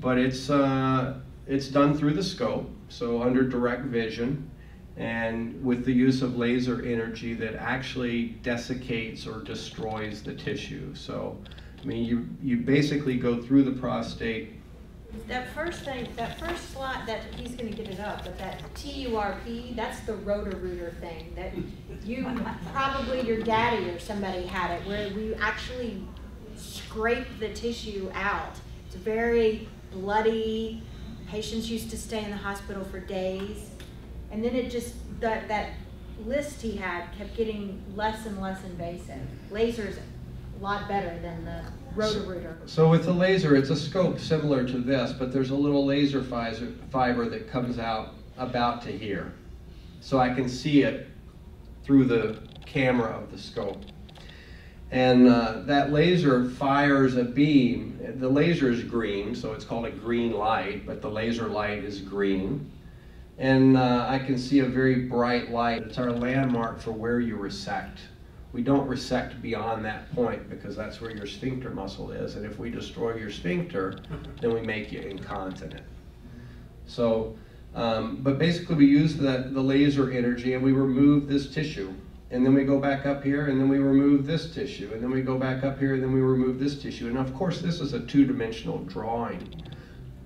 C: but it's done through the scope, so under direct vision, and with the use of laser energy that actually desiccates or destroys the tissue. So, I mean, you basically go through the prostate.
A: That first slide, that he's going to get it up, but that TURP, that's the Roto-Rooter thing that you, probably your daddy or somebody had it, where we actually scrape the tissue out It's very bloody. Patients used to stay in the hospital for days. And then it just, that list he had kept getting less and less invasive. Laser's a lot better than the Roto-Rooter.
C: So with the laser, it's a scope similar to this, but there's a little laser fiber that comes out about to here. So I can see it through the camera of the scope. And that laser fires a beam. The laser is green, so it's called a green light, but the laser light is green. And I can see a very bright light. It's our landmark for where you resect. We don't resect beyond that point because that's where your sphincter muscle is. And if we destroy your sphincter, then we make you incontinent. So, but basically we use the laser energy and we remove this tissue. And then we go back up here and then we remove this tissue. And then we go back up here and then we remove this tissue. And of course this is a two-dimensional drawing.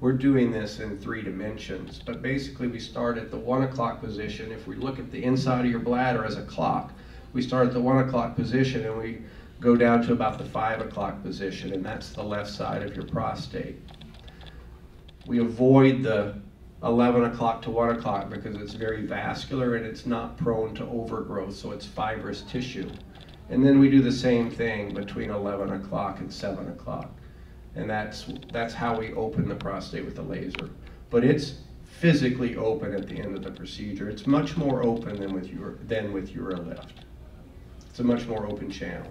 C: We're doing this in 3 dimensions. But basically we start at the 1 o'clock position. If we look at the inside of your bladder as a clock, we start at the 1 o'clock position and we go down to about the 5 o'clock position, and that's the left side of your prostate. We avoid the 11 o'clock to 1 o'clock because it's very vascular and it's not prone to overgrowth, so it's fibrous tissue. And then we do the same thing between 11 o'clock and 7 o'clock. And that's how we open the prostate with the laser. But it's physically open at the end of the procedure. It's much more open than with UroLift. It's a much more open channel.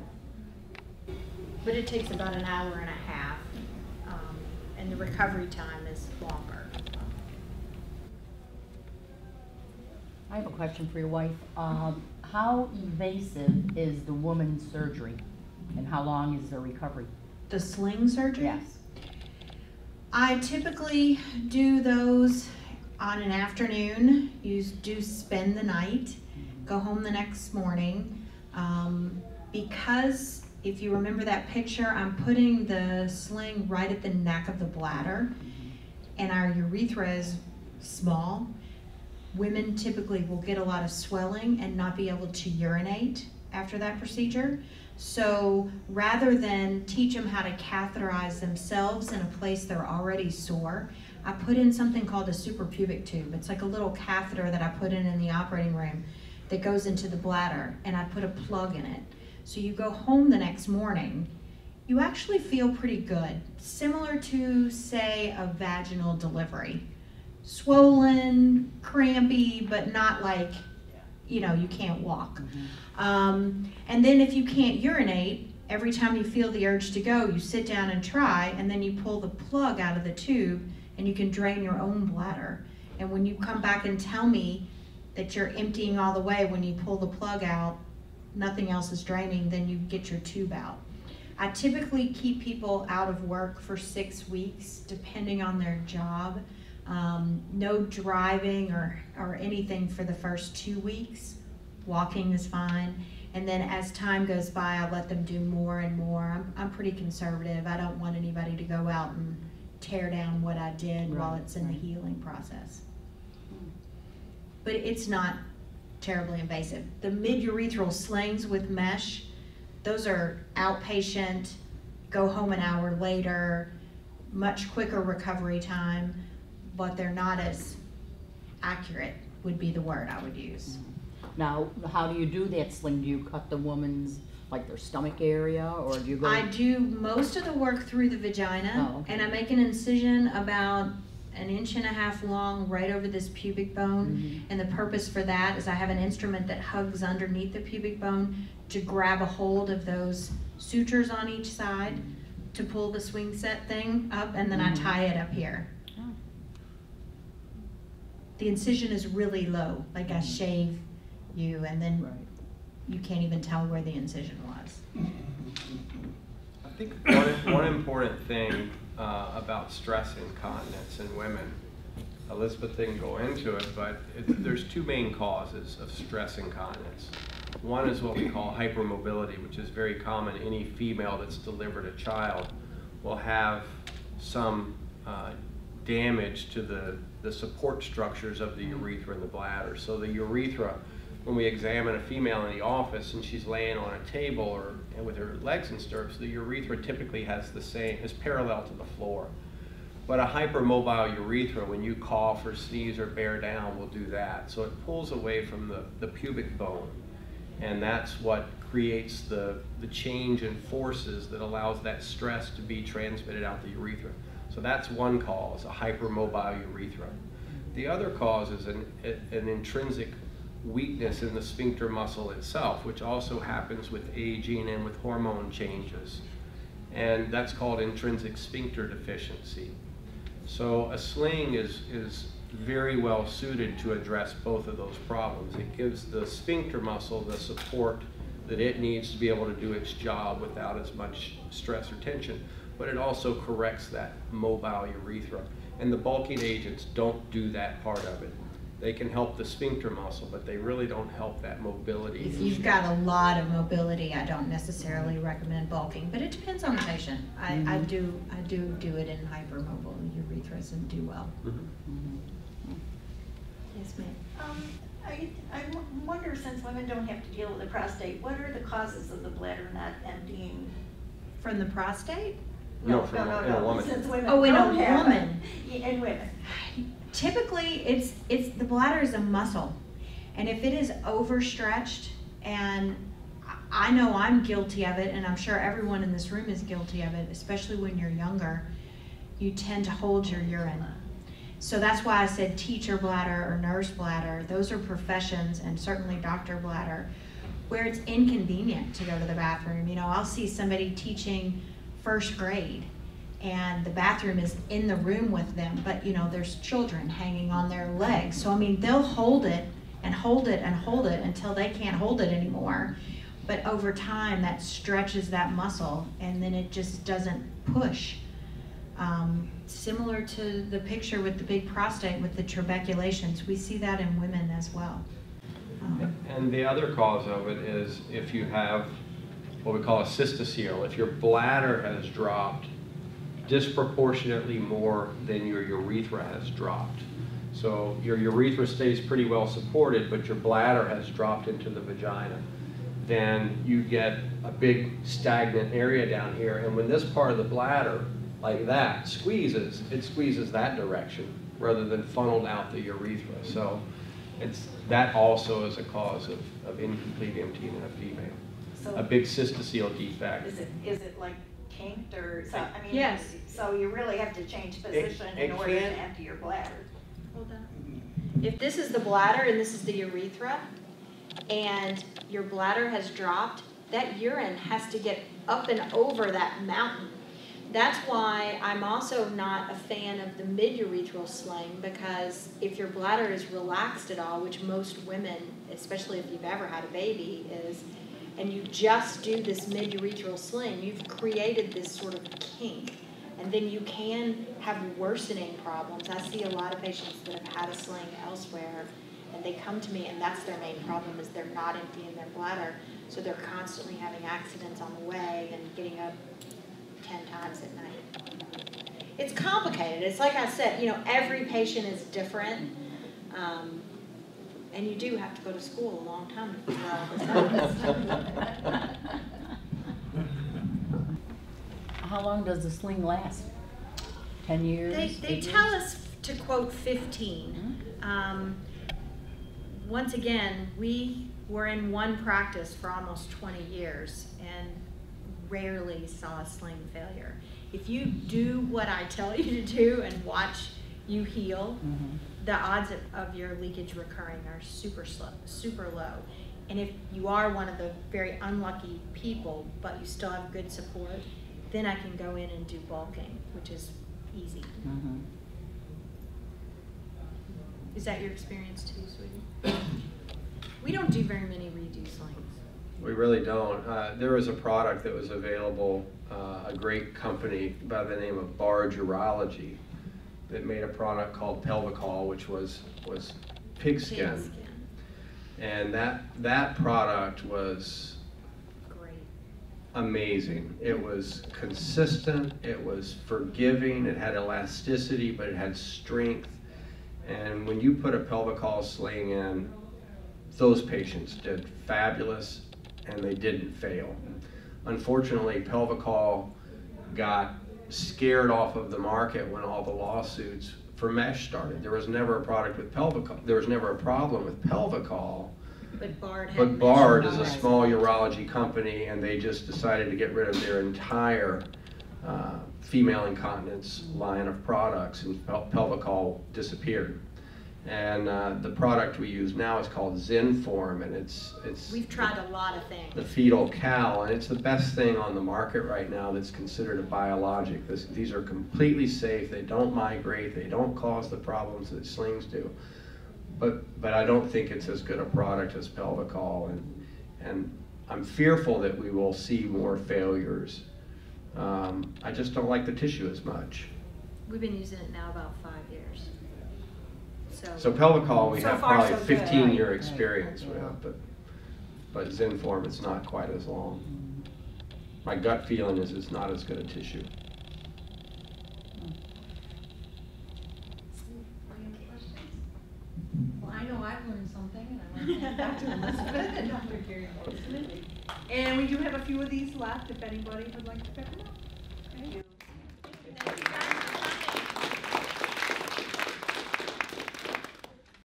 A: But it takes about an hour and a half, and the recovery time is longer.
G: I have a question for your wife. How invasive is the woman's surgery, and how long is the recovery?
A: The sling surgery?
G: Yes.
A: I typically do those on an afternoon. You do spend the night, go home the next morning. Because if you remember that picture, I'm putting the sling right at the neck of the bladder, and our urethra is small. Women typically will get a lot of swelling and not be able to urinate after that procedure. So rather than teach them how to catheterize themselves in a place they're already sore, I put in something called a suprapubic tube. It's like a little catheter that I put in the operating room that goes into the bladder, and I put a plug in it. So you go home the next morning, you actually feel pretty good, similar to, say, a vaginal delivery. Swollen, crampy, but not like, you know, you can't walk. And then if you can't urinate, every time you feel the urge to go, you sit down and try, and then you pull the plug out of the tube, and you can drain your own bladder. And when you come back and tell me that you're emptying all the way when you pull the plug out, nothing else is draining, then you get your tube out. I typically keep people out of work for 6 weeks, depending on their job. No driving or anything for the first 2 weeks. Walking is fine. And then as time goes by, I let them do more and more. I'm pretty conservative. I don't want anybody to go out and tear down what I did while it's in the healing process. But it's not terribly invasive. The mid-urethral slings with mesh, those are outpatient, go home an hour later, much quicker recovery time, but they're not as accurate, would be the word I would use.
G: Now, how do you do that sling? Do you cut the woman's, like their stomach area, or do you go?
A: I do most of the work through the vagina,
G: Oh, okay.
A: and I make an incision about 1.5 inches long right over this pubic bone. And the purpose for that is I have an instrument that hugs underneath the pubic bone to grab a hold of those sutures on each side to pull the swing set thing up, and then I tie it up here.
G: Oh.
A: The incision is really low, like I shave you, and then you can't even tell where the incision was.
C: I think one important thing about stress incontinence in women, Elizabeth didn't go into it, but there's 2 main causes of stress incontinence. One is what we call hypermobility, which is very common. Any female that's delivered a child will have some damage to the support structures of the urethra and the bladder. So the urethra when we examine a female in the office and she's laying on a table or with her legs in stirrups, the urethra typically is parallel to the floor. But a hypermobile urethra, when you cough or sneeze or bear down, will do that. So it pulls away from the pubic bone. And that's what creates the change in forces that allows that stress to be transmitted out the urethra. So that's one cause, a hypermobile urethra. The other cause is an intrinsic weakness in the sphincter muscle itself, which also happens with aging and with hormone changes. And that's called intrinsic sphincter deficiency. So a sling is very well suited to address both of those problems. It gives the sphincter muscle the support that it needs to be able to do its job without as much stress or tension, but it also corrects that mobile urethra. And the bulking agents don't do that part of it. They can help the sphincter muscle, but they really don't help that mobility.
A: If you've got a lot of mobility, I don't necessarily recommend bulking, but it depends on the patient. I do it in hypermobile urethras and do well. Yes, ma'am.
H: I wonder, since women don't have to deal with the prostate, what are the causes of the bladder not emptying?
A: From the prostate?
C: No, in a woman.
H: Since women
A: Oh, in
H: don't
A: a
H: have
A: woman.
H: it. In women.
A: Typically, it's the bladder is a muscle, and if it is overstretched, and I know I'm guilty of it, and I'm sure everyone in this room is guilty of it, especially when you're younger, you tend to hold your urine. So that's why I said teacher bladder or nurse bladder. Those are professions, and certainly doctor bladder, where it's inconvenient to go to the bathroom. You know, I'll see somebody teaching first grade, and the bathroom is in the room with them, but you know, there's children hanging on their legs. So I mean, they'll hold it and hold it and hold it until they can't hold it anymore. But over time, that stretches that muscle, and then it just doesn't push. Similar to the picture with the big prostate with the trabeculations, we see that in women as well.
C: And the other cause of it is if you have what we call a cystocele, if your bladder has dropped disproportionately more than your urethra has dropped. So your urethra stays pretty well supported, but your bladder has dropped into the vagina. Then you get a big stagnant area down here, and when this part of the bladder, like that, squeezes, it squeezes that direction rather than funneled out the urethra. So that also is a cause of incomplete emptying in a female.
H: So
C: A big cystocele defect.
H: is it like kinked or so? I mean,
A: Yes.
H: So you really have to change position in order to empty your bladder.
A: Hold on. If this is the bladder and this is the urethra, and your bladder has dropped, that urine has to get up and over that mountain. That's why I'm also not a fan of the mid-urethral sling, because if your bladder is relaxed at all, which most women, especially if you've ever had a baby, is, and you just do this mid-urethral sling, you've created this sort of kink. And then you can have worsening problems. I see a lot of patients that have had a sling elsewhere, and they come to me, and that's their main problem, is they're not emptying their bladder. So they're constantly having accidents on the way and getting up 10 times at night. It's complicated. It's like I said, you know, every patient is different. And you do have to go to school a long time to figure out this out.
G: How long does the sling last? 10 years?
A: They tell us to quote 15. Once again, we were in one practice for almost 20 years and rarely saw a sling failure. If you do what I tell you to do and watch you heal, the odds of your leakage recurring are super low. And if you are one of the very unlucky people, but you still have good support, then I can go in and do bulking, which is easy. Is that your experience too, sweetie? We don't do very many redo slings.
C: We really don't. There was a product that was available, a great company by the name of Barge Urology that made a product called Pelvical, which was pigskin. And that product was
A: great,
C: amazing. It was consistent, it was forgiving, it had elasticity, but it had strength. And when you put a Pelvical sling in, those patients did fabulous and they didn't fail. Unfortunately, Pelvical got scared off of the market when all the lawsuits for mesh started. There was never a product with Pelvical. There was never a problem with Pelvical.
A: But Bard had
C: But Bard is a
A: mesh
C: small urology company, and they just decided to get rid of their entire female incontinence line of products, and Pelvical disappeared. And the product we use now is called Zenform, and it's
A: We've tried a lot of things.
C: the fetal cal, and it's the best thing on the market right now that's considered a biologic. These are completely safe. They don't migrate. They don't cause the problems that slings do. But I don't think it's as good a product as Pelvical, and I'm fearful that we will see more failures. I just don't like the tissue as much.
A: We've been using it now about 5 years.
C: So Pelvical we
A: So
C: have
A: far,
C: probably
A: so good.
C: 15-year
G: Right.
C: experience
G: Right.
C: with, but Zenform it's not quite as long. My gut feeling is it's not as good a tissue.
I: Any questions? Well, I know I've learned something, and I want to thank Dr. Elizabeth and Dr. Gary Bozeman. And we do have a few of these left, if anybody would like to pick them up.